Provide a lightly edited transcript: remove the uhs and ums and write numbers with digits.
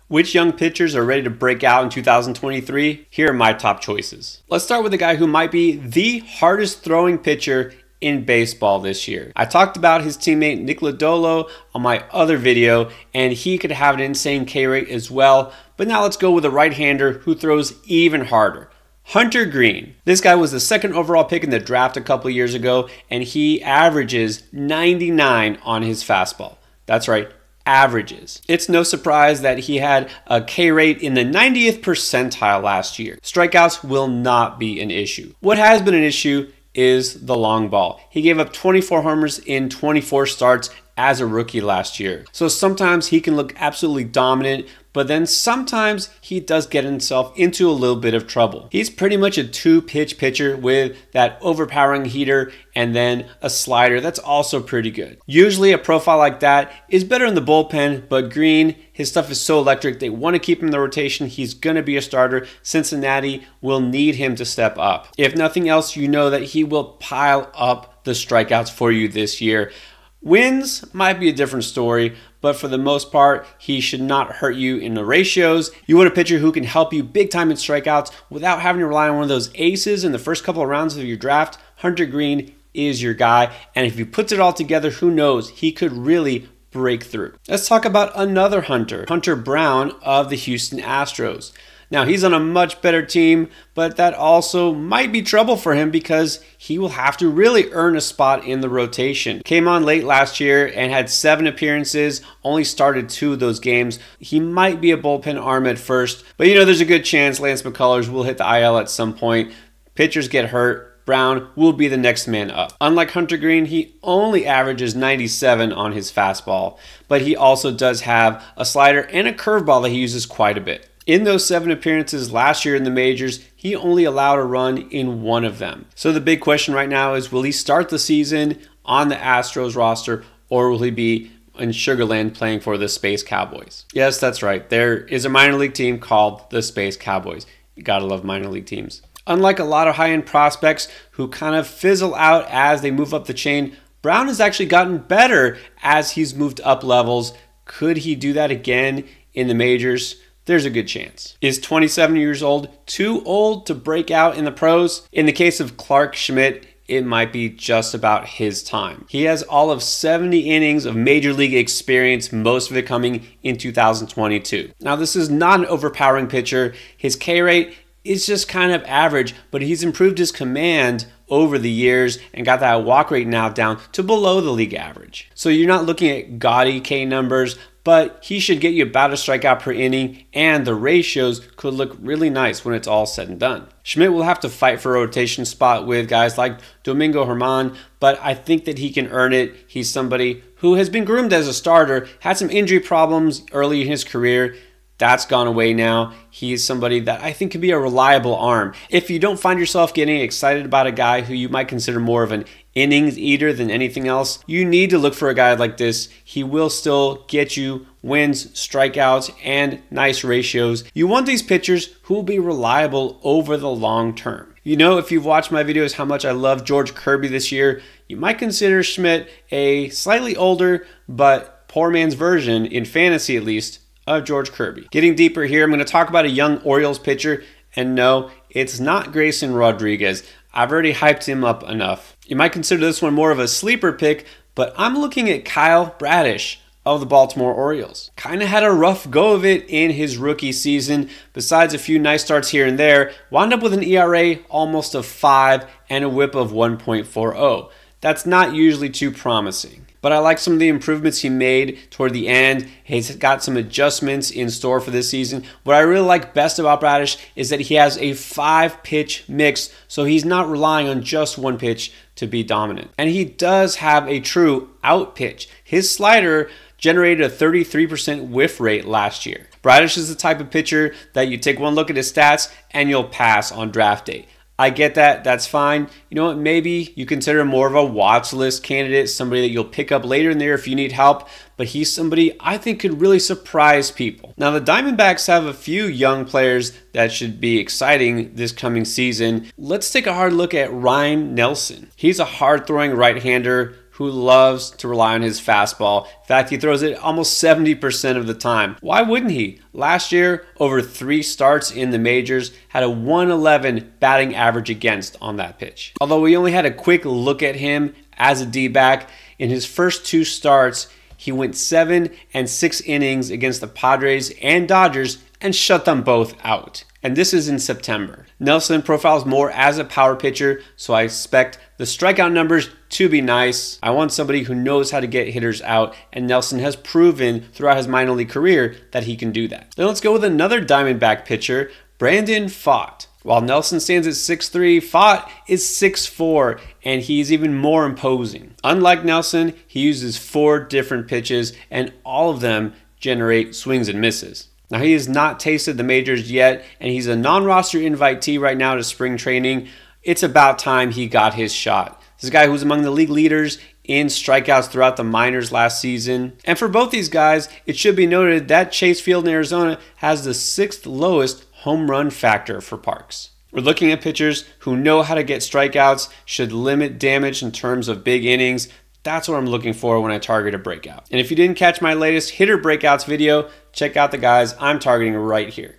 Which young pitchers are ready to break out in 2023? Here are my top choices. Let's start with a guy who might be the hardest throwing pitcher in baseball this year. I talked about his teammate Nick Lodolo on my other video, and he could have an insane K rate as well. But now let's go with a right-hander who throws even harder. Hunter Greene. This guy was the second overall pick in the draft a couple years ago, and he averages 99 on his fastball. That's right, averages. It's no surprise that he had a K rate in the 90th percentile last year. Strikeouts will not be an issue. What has been an issue is the long ball. He gave up 24 homers in 24 starts as a rookie last year. So sometimes he can look absolutely dominant, but then sometimes he does get himself into a little bit of trouble. He's pretty much a two-pitch pitcher with that overpowering heater and then a slider that's also pretty good. Usually a profile like that is better in the bullpen, but Greene, his stuff is so electric, they want to keep him in the rotation. He's going to be a starter. Cincinnati will need him to step up. If nothing else, you know that he will pile up the strikeouts for you this year. Wins might be a different story, but for the most part, he should not hurt you in the ratios. You want a pitcher who can help you big time in strikeouts without having to rely on one of those aces in the first couple of rounds of your draft. Hunter Greene is your guy, and if he puts it all together, who knows, he could really break through. Let's talk about another Hunter, Hunter Brown of the Houston Astros. Now, he's on a much better team, but that also might be trouble for him because he will have to really earn a spot in the rotation. Came on late last year and had 7 appearances, only started 2 of those games. He might be a bullpen arm at first, but you know there's a good chance Lance McCullers will hit the IL at some point. Pitchers get hurt. Brown will be the next man up. Unlike Hunter Greene, he only averages 97 on his fastball, but he also does have a slider and a curveball that he uses quite a bit. In those 7 appearances last year in the majors, he only allowed a run in 1 of them. So the big question right now is, will he start the season on the Astros roster, or will he be in Sugarland playing for the Space Cowboys? Yes, that's right. There is a minor league team called the Space Cowboys. You gotta love minor league teams. Unlike a lot of high-end prospects who kind of fizzle out as they move up the chain, Brown has actually gotten better as he's moved up levels. Could he do that again in the majors? There's a good chance. Is 27 years old too old to break out in the pros? In the case of Clark Schmidt, it might be just about his time. He has all of 70 innings of major league experience, most of it coming in 2022. Now, this is not an overpowering pitcher. His K rate is just kind of average, but he's improved his command over the years and got that walk rate now down to below the league average. So you're not looking at gaudy K numbers, but he should get you about a strikeout per inning, and the ratios could look really nice when it's all said and done. Schmidt will have to fight for a rotation spot with guys like Domingo Germán, but I think that he can earn it. He's somebody who has been groomed as a starter, had some injury problems early in his career. That's gone away now. He's somebody that I think could be a reliable arm. If you don't find yourself getting excited about a guy who you might consider more of an innings eater than anything else, you need to look for a guy like this. He will still get you wins, strikeouts, and nice ratios. You want these pitchers who will be reliable over the long term. You know, if you've watched my videos, how much I love George Kirby this year. You might consider Schmidt a slightly older, but poor man's version, in fantasy at least, of George Kirby. Getting deeper here, I'm going to talk about a young Orioles pitcher, and no, it's not Grayson Rodriguez. I've already hyped him up enough. You might consider this one more of a sleeper pick, but I'm looking at Kyle Bradish of the Baltimore Orioles. Kind of had a rough go of it in his rookie season. Besides a few nice starts here and there, wound up with an ERA almost of 5 and a whip of 1.40. That's not usually too promising. But I like some of the improvements he made toward the end. He's got some adjustments in store for this season. What I really like best about Bradish is that he has a 5-pitch mix, so he's not relying on just one pitch to be dominant. And he does have a true out pitch. His slider generated a 33% whiff rate last year. Bradish is the type of pitcher that you take one look at his stats and you'll pass on draft day. I get that. That's fine. You know what? Maybe you consider him more of a watch list candidate, somebody that you'll pick up later in the year if you need help, but he's somebody I think could really surprise people. Now, the Diamondbacks have a few young players that should be exciting this coming season. Let's take a hard look at Ryan Nelson. He's a hard-throwing right-hander who loves to rely on his fastball. In fact, he throws it almost 70% of the time. Why wouldn't he? Last year, over 3 starts in the majors, had a 111 batting average against on that pitch. Although we only had a quick look at him as a D-back, in his first 2 starts, he went 7 and 6 innings against the Padres and Dodgers and shut them both out. And this is in September. Nelson profiles more as a power pitcher, so I expect the strikeout numbers to be nice. I want somebody who knows how to get hitters out, and Nelson has proven throughout his minor league career that he can do that. Then let's go with another Diamondback pitcher, Brandon Pfaadt. While Nelson stands at 6'3", Pfaadt is 6'4", and he's even more imposing. Unlike Nelson, he uses 4 different pitches, and all of them generate swings and misses. Now, he has not tasted the majors yet, and he's a non-roster invitee right now to spring training. It's about time he got his shot. This is a guy who was among the league leaders in strikeouts throughout the minors last season. And for both these guys, it should be noted that Chase Field in Arizona has the 6th lowest home run factor for parks. We're looking at pitchers who know how to get strikeouts, should limit damage in terms of big innings. That's what I'm looking for when I target a breakout. And if you didn't catch my latest hitter breakouts video, check out the guys I'm targeting right here.